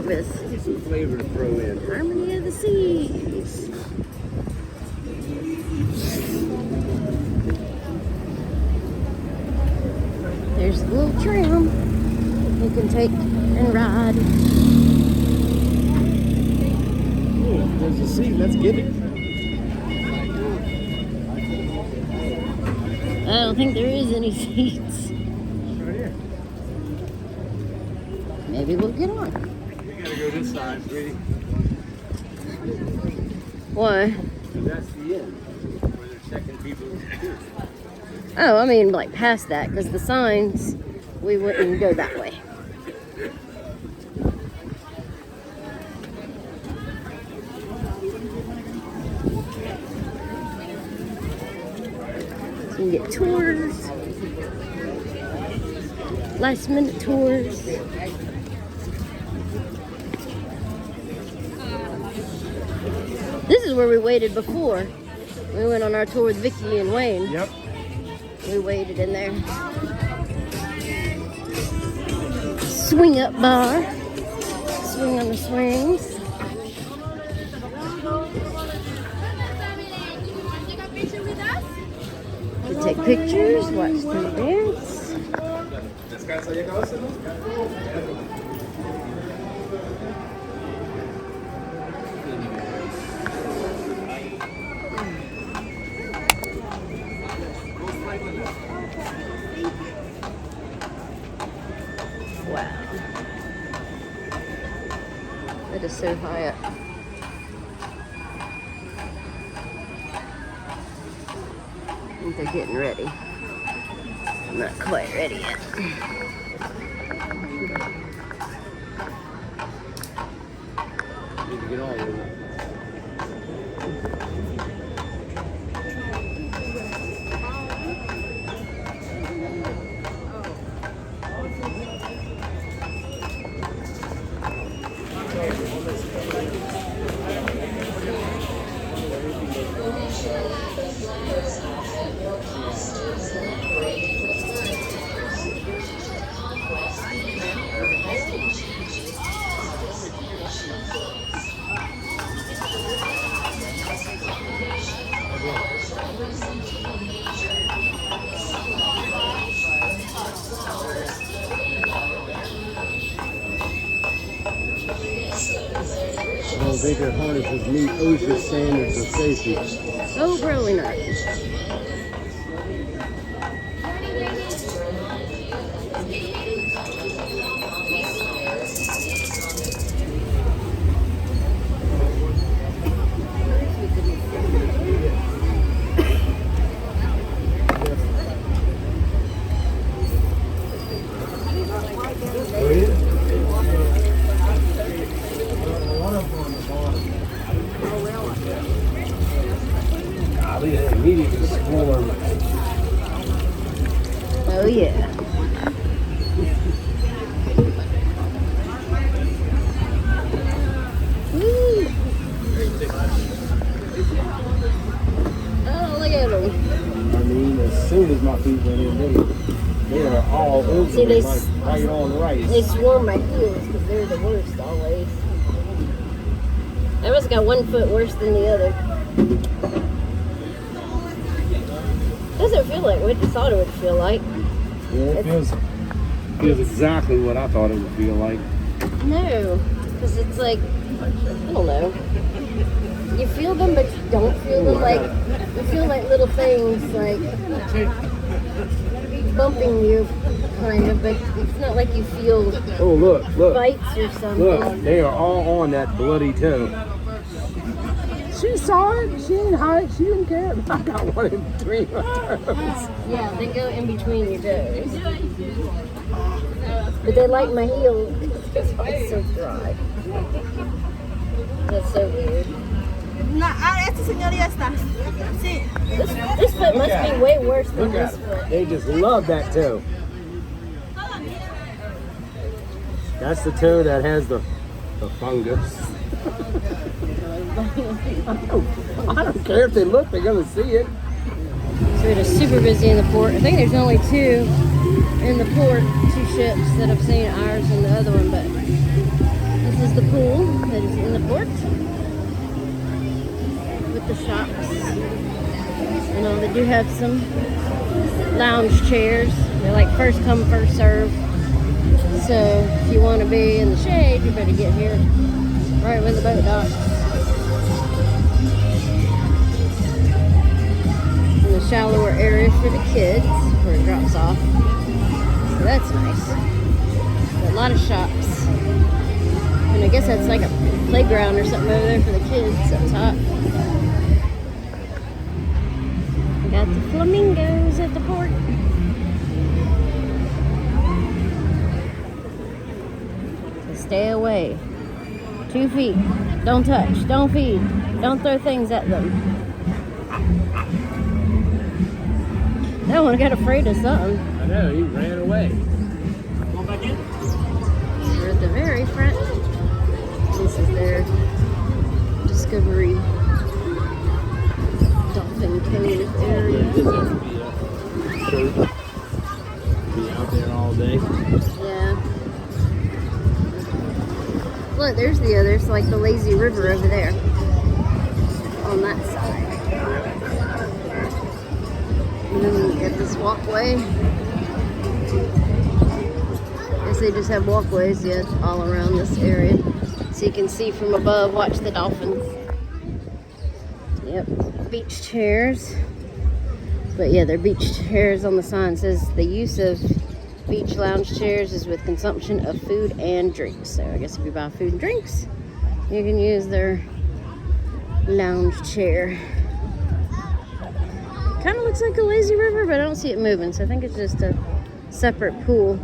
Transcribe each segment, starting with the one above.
with Some flavor to throw in. Harmony of the Seas. There's a little tram you can take and ride. Ooh, there's a seat. Let's get it. I don't think there is any seats. Right here. Maybe we'll get on. We gotta go this side, sweetie. Why? That's the end where they're checking people's security. Oh, I mean, like past that, because the signs, we wouldn't go that way. So you can get tours, last minute tours. This is where we waited before. We went on our tour with Vicky and Wayne. Yep. We waited in there. Swing up bar. Swing on the swings. You take pictures, watch them dance. Wow. That is so high up. I think they're getting ready. I'm not quite ready yet. Need to get all of it. I don't think their harnesses meet OSHA standards of safety. Oh, probably not. Golly, they immediately swarm. Oh, yeah. Woo. Oh, look at them. I mean, as soon as my feet went in, they are all over See, me like right on rice. They swarm my heels because they're the worst always. I must got one foot worse than the other. Doesn't feel like what you thought it would feel like. Yeah, it feels exactly what I thought it would feel like. No, because it's like, I don't know. You feel them, but you don't feel them. Like, you feel like little things, like bumping you, kind of, but it's not like you feel Oh, look. bites or something. Look, they are all on that bloody toe. She saw it. She didn't hide it. She didn't care. I got one in between my toes. Yeah, they go in between your toes. But they like my heel because it's so dry. That's so weird. Esta señora ya está. Sí. This foot must be way worse than Look at this them. foot. They just love that toe. That's the toe that has the fungus. I don't care if they look, they're going to see it. So it is super busy in the port. I think there's only two in the port, two ships that I've seen, ours and the other one, but this is the pool that is in the port with the shops. You know, they do have some lounge chairs. They're like first come, first serve. So if you want to be in the shade, you better get here right when the boat docks. And the shallower area for the kids where it drops off. So that's nice. A lot of shops. And I guess that's like a playground or something over there for the kids up top. We got the flamingos at the port. Stay away. 2 feet. Don't touch. Don't feed. Don't throw things at them. That one got afraid of something. I know, he ran away. We're at the very front. This is their Discovery Dolphin Cave area. This has to be a shirt. Be out there all day. Yeah. Look, there's the others, like the lazy river over there. On that side. And then you get this walkway. Guess they just have walkways, yeah, all around this area. So you can see from above, watch the dolphins. Yep, beach chairs. But yeah, they're beach chairs on the sign. It says the use of beach lounge chairs is with consumption of food and drinks. So I guess if you buy food and drinks, you can use their lounge chair. Kind of looks like a lazy river, but I don't see it moving. So I think it's just a separate pool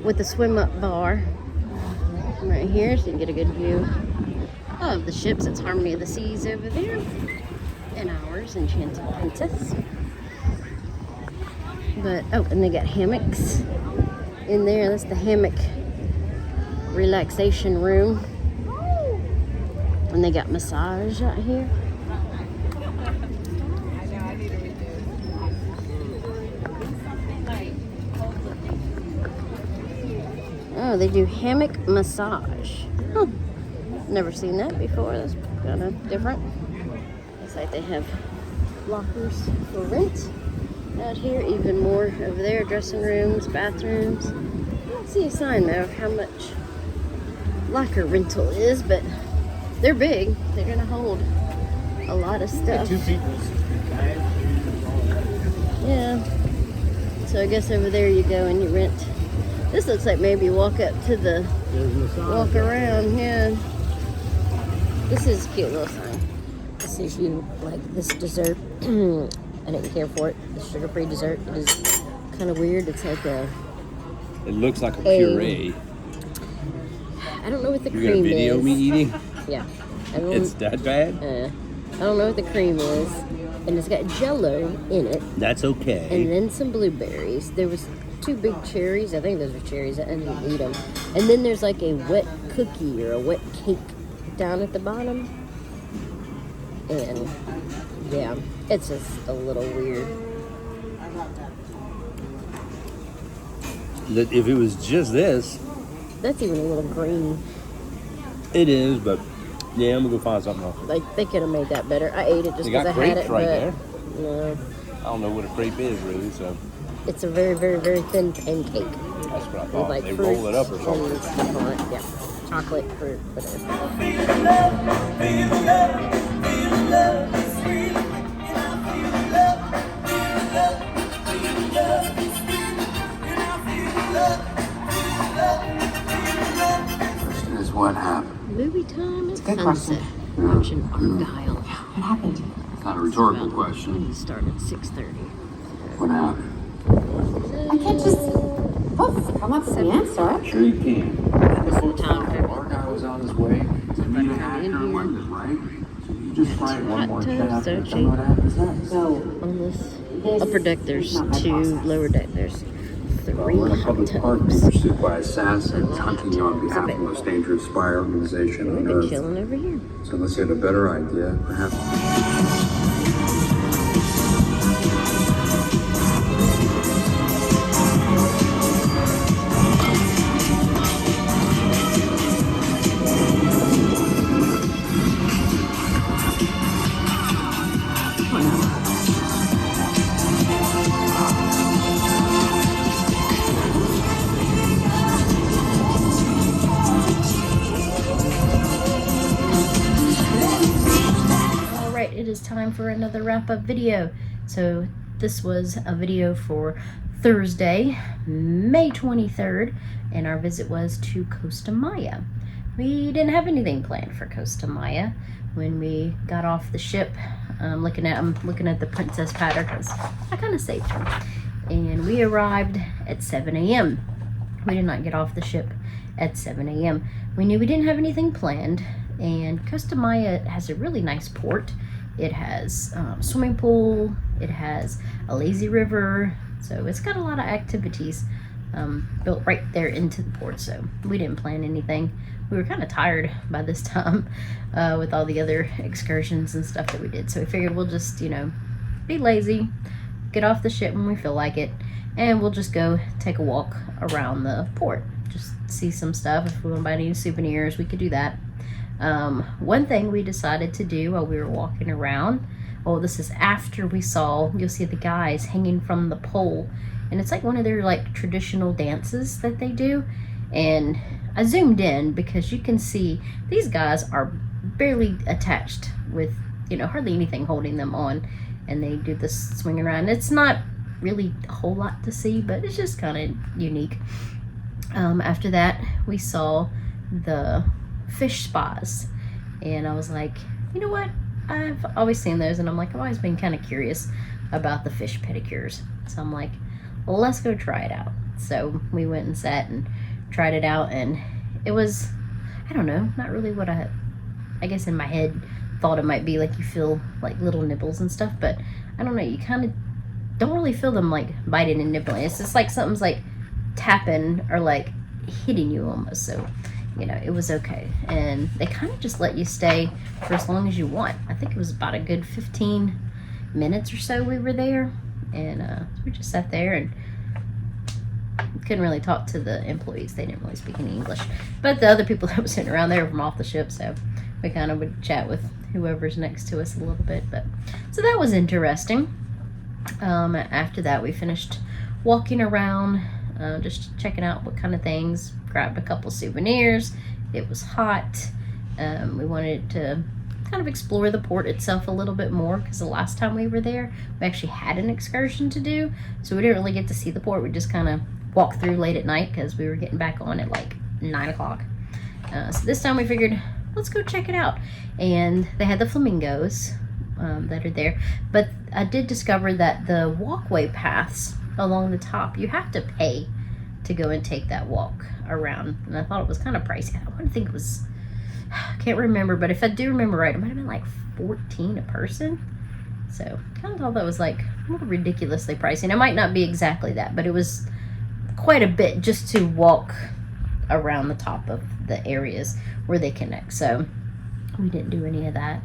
with a swim up bar right here, so you can get a good view of the ships. It's Harmony of the Seas over there, and ours, Enchanted Princess. But oh, and they got hammocks in there. That's the hammock relaxation room, and they got massage out here. Oh, they do hammock massage. Huh. Never seen that before. That's kind of different. Looks like they have lockers for rent out here. Even more over there. Dressing rooms, bathrooms. I don't see a sign though of how much locker rental is, but they're big. They're gonna hold a lot of stuff. 2 people. Yeah. So I guess over there you go and you rent. This looks like maybe walk up to the walk around. Yeah. This is a cute little sign. Let's see if you like this dessert. I didn't care for it. The sugar-free dessert. It is kind of weird. It's like a. It looks like a puree. I don't know what the You cream got a video is. of me eating? Yeah. It's that bad? I don't know what the cream is. And it's got Jell-O in it. That's okay. And then some blueberries. There was 2 big cherries. I think those are cherries. I didn't eat them. And then there's like a wet cookie or a wet cake down at the bottom. And yeah, it's just a little weird. If it was just this, That's even a little green. it is, but yeah, I'm gonna go find something else. Like they could have made that better. I ate it just They because got I had grapes it, right but there. no, I don't know what a crepe is really, so it's a very, very, very thin pancake. that's what I With thought. like They fruit roll it up or something. and stuff on it. Yeah, chocolate, fruit, whatever. Question is what happened? Movie time at good sunset. Watching Argyle. What happened? It's not a rhetorical question. We start at 6:30. What happened? I can't just come up with the answer. Sure you can. This is the time for Our guy was on his way to meet a hacker in London, right? So you just write one more check Hot tub, and so tell me what happens next. So on this upper deck. There's 2, lower deck there's 3 We're in a hot public park being tubs. pursued by assassins hunting you on behalf of the most dangerous spy organization We've on been earth. chilling over here. So unless you had a better idea, perhaps. for another wrap-up video. So this was a video for Thursday, May 23rd, and our visit was to Costa Maya. We didn't have anything planned for Costa Maya. When we got off the ship, I'm looking at the Princess pattern because I kind of saved her. And we arrived at 7 a.m. We did not get off the ship at 7 a.m. We knew we didn't have anything planned, and Costa Maya has a really nice port. It has a swimming pool, it has a lazy river, so it's got a lot of activities built right there into the port, so we didn't plan anything. We were kind of tired by this time with all the other excursions and stuff that we did, so we figured we'll just, be lazy, get off the ship when we feel like it, and we'll just go take a walk around the port, just see some stuff. If we want to buy any souvenirs, we could do that. One thing we decided to do while we were walking around, this is after we saw, you'll see the guys hanging from the pole, and it's like one of their like traditional dances that they do. And I zoomed in because you can see these guys are barely attached with, hardly anything holding them on, and they do this swinging around. It's not really a whole lot to see, but it's just kind of unique. After that, we saw the fish spas, and I was like, you know what, I've always seen those, and I'm like, I've always been kind of curious about the fish pedicures, so I'm like, well, let's go try it out. So we went and sat and tried it out, and it was, I don't know, not really what I guess in my head thought it might be. Like, you feel like little nibbles and stuff, but I don't know, you kind of don't really feel them like biting and nibbling. It's just like something's like tapping or like hitting you almost. So it was okay, and they kind of just let you stay for as long as you want. I think it was about a good 15 minutes or so we were there, and we just sat there and couldn't really talk to the employees. They didn't really speak any English, but the other people that were sitting around there were from off the ship, so we kind of would chat with whoever's next to us a little bit. But so that was interesting. After that, we finished walking around, just checking out what kind of things, grabbed a couple souvenirs. It was hot. We wanted to kind of explore the port itself a little bit more, because the last time we were there, we actually had an excursion to do, so we didn't really get to see the port. We just kind of walked through late at night because we were getting back on at like 9 o'clock. So this time we figured, let's go check it out. And they had the flamingos that are there, but I did discover that the walkway paths along the top, you have to pay to go and take that walk around, and I thought it was kind of pricey. I don't think it was, I can't remember, but if I do remember right, it might have been like $14 a person. So kind of thought that was like a little ridiculously pricey, and it might not be exactly that, but it was quite a bit just to walk around the top of the areas where they connect. So we didn't do any of that.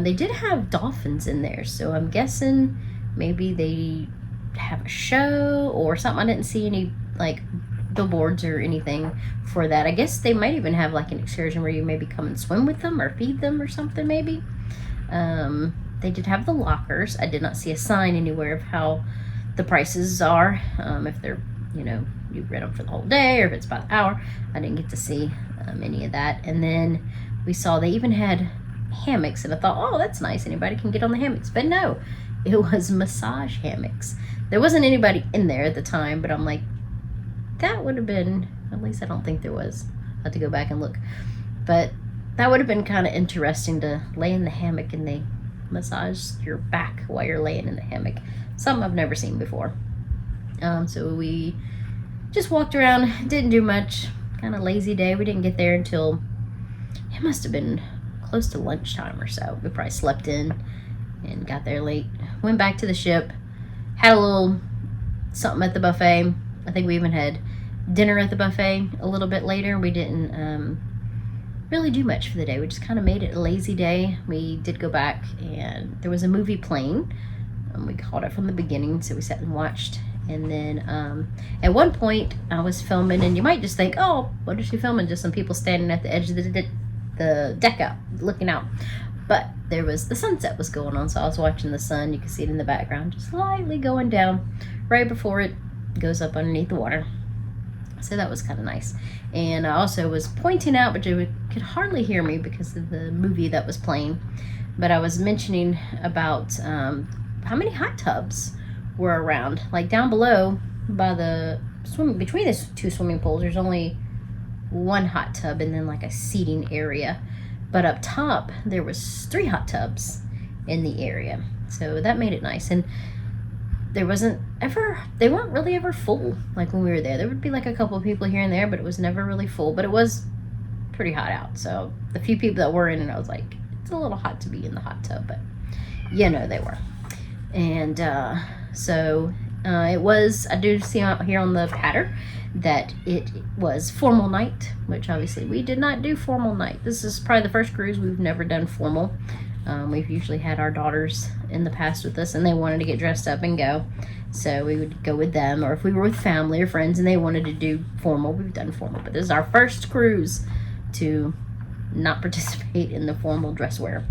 They did have dolphins in there, so I'm guessing maybe they have a show or something. I didn't see any like billboards or anything for that. I guess they might even have like an excursion where you maybe come and swim with them or feed them or something maybe. They did have the lockers. I did not see a sign anywhere of how the prices are, if they're, you rent them for the whole day or if it's by the hour. I didn't get to see any of that. And then we saw they even had hammocks, and I thought, oh, that's nice, anybody can get on the hammocks. But no, it was massage hammocks. There wasn't anybody in there at the time, but I'm like, that would have been, at least I don't think there was. I have to go back and look, but that would have been kind of interesting to lay in the hammock and they massage your back while you're laying in the hammock. Something I've never seen before. So we just walked around, didn't do much, kind of lazy day. We didn't get there until, it must have been close to lunchtime or so. We probably slept in and got there late. Went back to the ship, had a little something at the buffet. I think we even had dinner at the buffet a little bit later. We didn't really do much for the day. We just kind of made it a lazy day. We did go back, and there was a movie playing. We caught it from the beginning, so we sat and watched. And then at one point I was filming, and you might just think, oh, what is she filming? Just some people standing at the edge of the deck out, looking out. But there was, the sunset was going on, so I was watching the sun. You can see it in the background, just slightly going down right before it goes up underneath the water. So that was kind of nice. And I also was pointing out, but you could hardly hear me because of the movie that was playing, but I was mentioning about how many hot tubs were around. Like down below by the between the two swimming pools, there's only one hot tub and then like a seating area. But up top, there was 3 hot tubs in the area. So that made it nice. And they weren't really ever full. Like when we were there would be like a couple of people here and there, but it was never really full. But it was pretty hot out. So the few people that were in it, I was like, it's a little hot to be in the hot tub, but you know, they were. And it was, I do see out here on the pattern that it was formal night, which obviously we did not do formal night. This is probably the first cruise we've never done formal. We've usually had our daughters in the past with us, and they wanted to get dressed up and go. So we would go with them, or if we were with family or friends and they wanted to do formal, we've done formal. But this is our first cruise to not participate in the formal dress wear.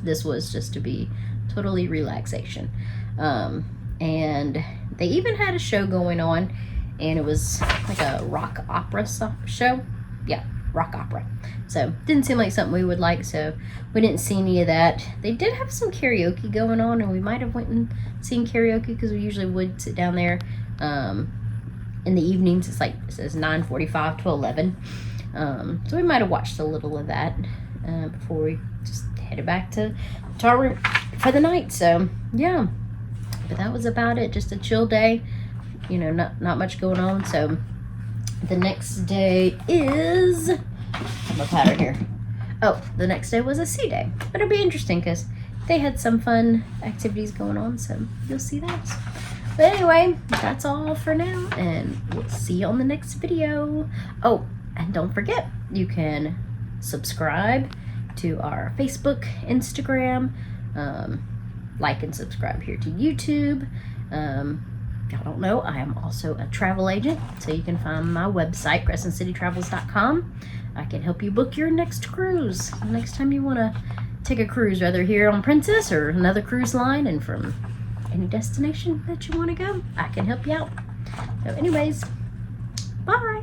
This was just to be totally relaxation. And they even had a show going on, and it was like a rock opera show. Yeah, rock opera. So didn't seem like something we would like, so we didn't see any of that. They did have some karaoke going on, and we might have went and seen karaoke because we usually would sit down there in the evenings. It's like, it says 9:45 to 11. So we might have watched a little of that before we just headed back to our room for the night. So yeah, but that was about it. Just a chill day, you know, not much going on. So the next day is, I'm a pattern here. Oh, the next day was a sea day, but it'll be interesting because they had some fun activities going on, so you'll see that. But anyway, that's all for now, and we'll see you on the next video. Oh, and don't forget, you can subscribe to our Facebook, Instagram, like and subscribe here to YouTube. If y'all don't know, I am also a travel agent, so you can find my website, crescentcitytravels.com. I can help you book your next cruise. The next time you want to take a cruise, whether here on Princess or another cruise line, and from any destination that you want to go, I can help you out. So anyways, bye.